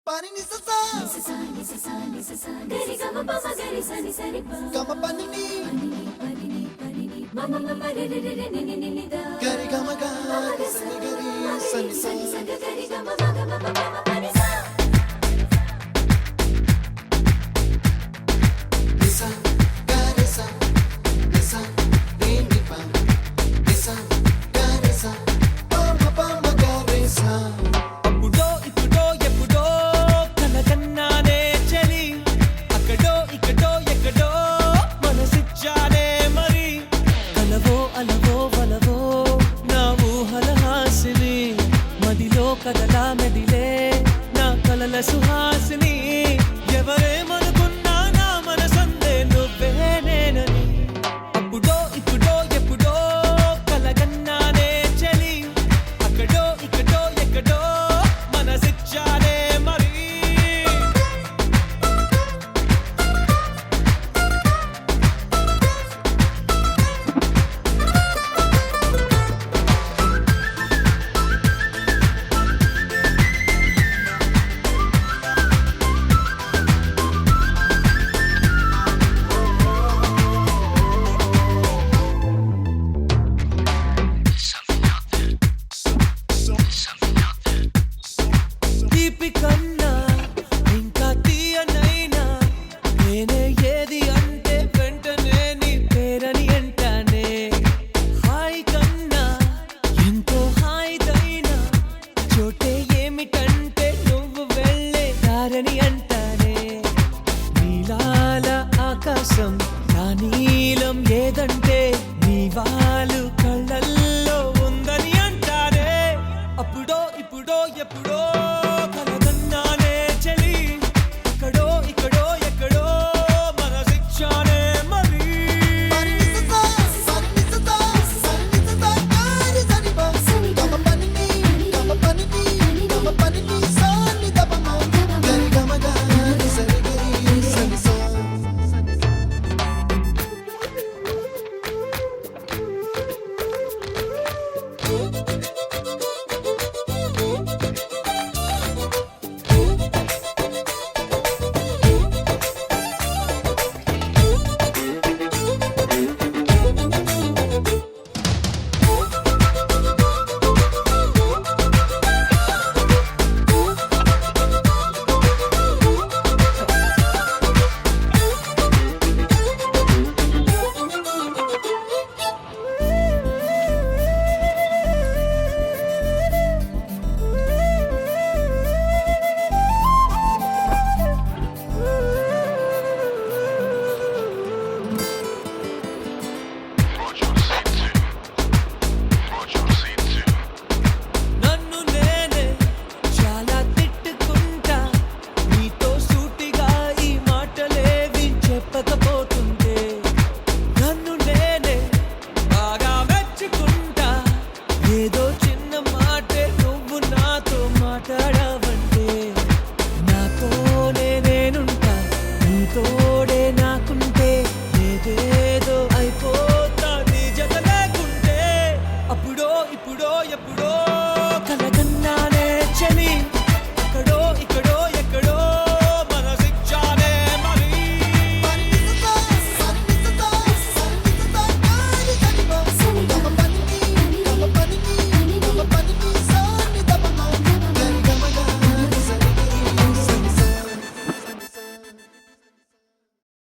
Pani ni sa sa gari ga ma pa ma gari sa ni sa ni pa ga ma pa ni ma ma ma ma re re re re ni ni da gari ga ma ga sa ni gari sa ni sa gari ga ma ma ga ma pa ma pa ni sa ni sa gari sa ni sa ni ni pa ni sa gari sa pa ma gari sa కదలా మెదిలే నా కలల సుహాసిని ఎవరేమనుకున్నా నా మనసందే నువ్వే నేనని అప్పుడో ఇప్పుడో ఎప్పుడో కలగన్నానే చలి అక్కడో ఇక్కడో ఎక్కడో మనసిచ్చానే మరి కన్నా ఇంకా తీయనైనా నేనే ఏది అంటే వెంటనే నీ పేరని అంటానే హాయ్ కన్నా ఎంతో హాయిదైనా చోటే ఏమిటంటే నువ్వు వెళ్ళే దారని అంటానే నీలాల ఆకాశం